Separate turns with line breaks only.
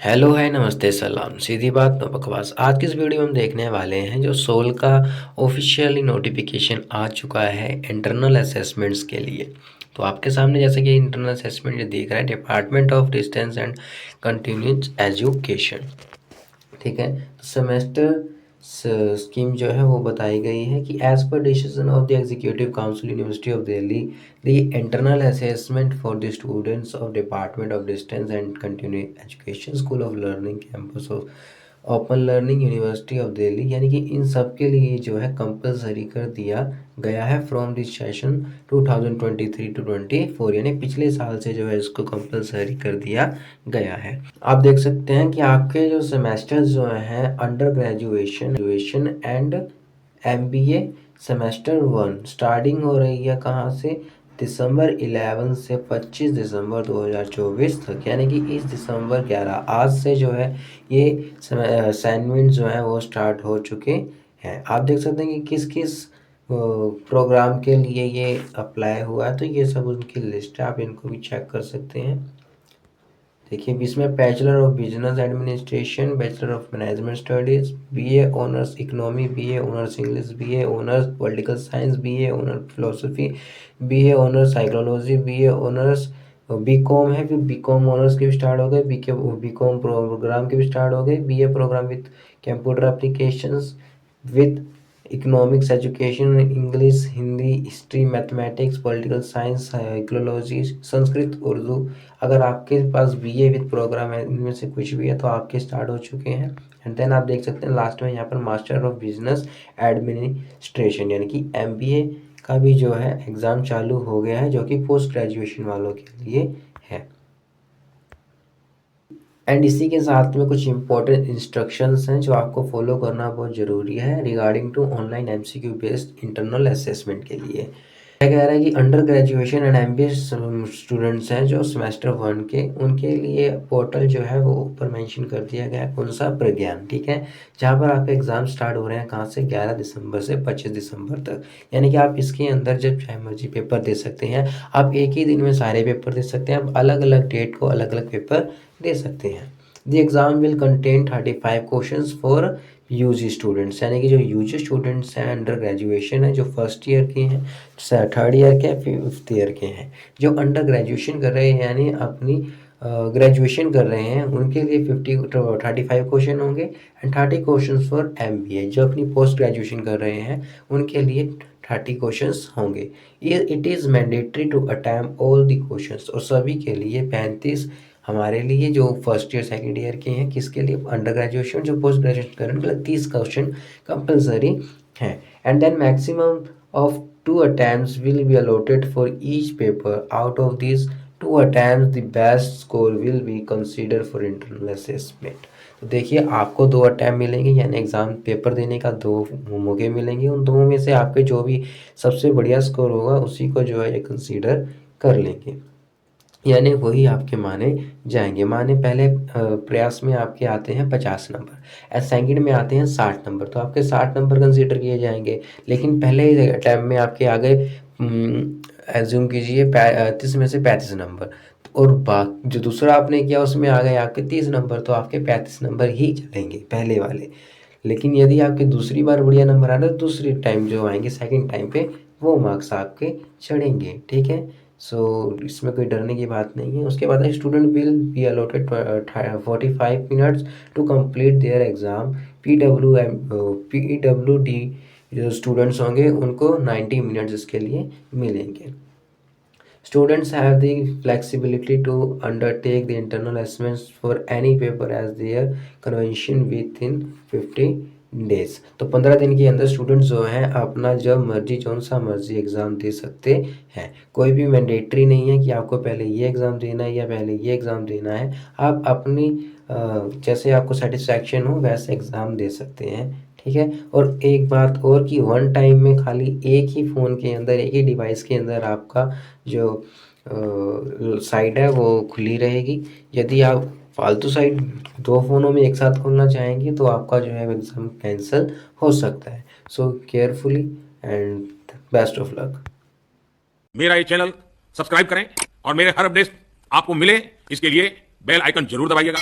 Hello है, नमस्ते, सलाम, सीधी बात न बकवास। आज की इस वीडियो में हम देखने वाले हैं जो सोल का ऑफिशियली नोटिफिकेशन आ चुका है इंटरनल असेसमेंट्स के लिए। तो आपके सामने जैसे कि इंटरनल असेसमेंट जो दिख रहा है, department of distance and continuous education, ठीक है। तो सेमेस्टर स्कीम जो है वो बताई गई है कि as per decision of the executive council university of Delhi, the internal assessment for the students of department of distance and continuous education school of learning campus of open learning university of Delhi, यानी कि इन सब के लिए जो है compulsory कर दिया गया है फ्रॉम दिस सेशन 2023 टू 24, यानी पिछले साल से जो है इसको कंपलसरी कर दिया गया है। आप देख सकते हैं कि आपके जो सेमेस्टर्स जो हैं under graduation and MBA semester 1 starting हो रही है कहाँ से, दिसंबर 11 से 25 दिसंबर 2024 तक, यानी कि इस दिसंबर 11 आज से जो है ये असाइनमेंट जो है वो स्टार्ट हो चुके हैं। आप देख सकते हैं कि किस किस प्रोग्राम के लिए ये अप्लाई हुआ है, तो ये सब उनकी लिस्ट है, आप इनको भी चेक कर सकते हैं। देखिए इसमें bachelor of business administration, bachelor of management studies, BA honours economy, BA honours English, BA honours political science, BA honours philosophy, BA honours psychology, BA honours BCom है, फिर बीकॉम ऑनर्स के भी स्टार्ट हो गए, बीकॉम प्रोग्राम के भी start हो गए, BA programme with computer applications with economics education, English, Hindi, history, mathematics, political science, psychology, Sanskrit, Urdu. अगर आपके पास बीए विद प्रोग्राम है, इनमें से कुछ भी है तो आपके स्टार्ट हो चुके हैं। एंड देन आप देख सकते हैं लास्ट में यहाँ पर मास्टर ऑफ बिजनेस एडमिनिस्ट्रेशन यानी कि एमबीए का भी जो है एग्ज़ाम चालू हो गया है, जो कि पोस्ट ग्रेजुएशन वालों के लिए है। एंड इसी के साथ में कुछ इंपॉर्टेंट इंस्ट्रक्शंस हैं जो आपको फॉलो करना बहुत ज़रूरी है regarding to online MCQ based internal assessment के लिए। क्या कह रहा है कि under graduation and MBA students हैं जो सेमेस्टर 1 के, उनके लिए पोर्टल जो है वो ऊपर मेंशन कर दिया गया है, कौन सा, प्रज्ञान, ठीक है। जहाँ पर आपके एग्ज़ाम स्टार्ट हो रहे हैं कहाँ से, 11 दिसंबर से 25 दिसंबर तक, यानी कि आप इसके अंदर जब चाहे मर्जी पेपर दे सकते हैं। आप एक ही दिन में सारे पेपर दे सकते हैं, आप अलग अलग डेट को अलग अलग पेपर दे सकते हैं। The exam will contain 35 questions for UG students, यानी कि जो यूजी स्टूडेंट्स हैं अंडर ग्रेजुएशन है, जो फर्स्ट ईयर के हैं, थर्ड ईयर के हैं, फिफ्थ ईयर के हैं, जो अंडर ग्रेजुएशन कर रहे हैं यानी अपनी ग्रेजुएशन कर रहे हैं, उनके लिए 35 क्वेश्चन होंगे एंड 30 क्वेश्चन फॉर एमबीए। जो अपनी पोस्ट ग्रेजुएशन कर रहे हैं उनके लिए 30 क्वेश्चंस होंगे। ये it is mandatory to attempt all the questions, और सभी के लिए 35, हमारे लिए जो फर्स्ट ईयर सेकंड ईयर के हैं, किसके लिए, अंडर ग्रेजुएशन, जो पोस्ट ग्रेजुएशन कर रहे हैं, 30 क्वेश्चन कंपलसरी हैं। And then maximum of 2 attempts will be allotted for each paper, out of this 2 attempts the best score will be consider for internal assessment. तो देखिए आपको 2 अटैम्प्ट मिलेंगे, यानी एग्ज़ाम पेपर देने का 2 मौके मिलेंगे, उन दोनों में से आपके जो भी सबसे बढ़िया स्कोर होगा उसी को जो है ये कंसीडर कर लेंगे, यानी वही आपके माने जाएंगे। माने पहले प्रयास में आपके आते हैं 50 नंबर, सेकंड में आते हैं 60 नंबर, तो आपके 60 नंबर कंसीडर किए जाएंगे। लेकिन पहले अटैम्प्ट में आपके आ गए, एज्यूम कीजिए 30 में से 35 नंबर, और जो दूसरा आपने किया उसमें आ गए आपके 30 नंबर, तो आपके 35 नंबर ही चलेंगे पहले वाले। लेकिन यदि आपके दूसरी बार बढ़िया नंबर आ रहे तो दूसरी टाइम जो आएंगे सेकंड टाइम पे वो मार्क्स आपके चढ़ेंगे, ठीक है। सो इसमें कोई डरने की बात नहीं है। उसके बाद student will be allotted 45 minutes to complete their exam. PWD जो स्टूडेंट्स होंगे उनको 90 मिनट्स इसके लिए मिलेंगे। Students have the flexibility to undertake the internal assessments for any paper as their convention within 50 days. तो 15 दिन के अंदर स्टूडेंट्स जो हैं अपना जब मर्जी कौन सा मर्जी एग्ज़ाम दे सकते हैं। कोई भी मैंडेटरी नहीं है कि आपको पहले ये एग्ज़ाम देना है या पहले ये एग्ज़ाम देना है। आप अपनी जैसे आपको सेटिस्फैक्शन हो वैसे एग्ज़ाम दे सकते हैं, ठीक है। और एक बात और कि वन टाइम में खाली एक ही फ़ोन के अंदर, एक ही डिवाइस के अंदर आपका जो साइट है वो खुली रहेगी। यदि आप फालतू साइट 2 फ़ोनों में एक साथ खोलना चाहेंगे तो आपका जो है एग्ज़ाम कैंसिल हो सकता है। सो carefully and best of luck.
मेरा ये चैनल सब्सक्राइब करें और मेरे हर अपडेट आपको मिले इसके लिए बेल आइकन जरूर दबाइएगा।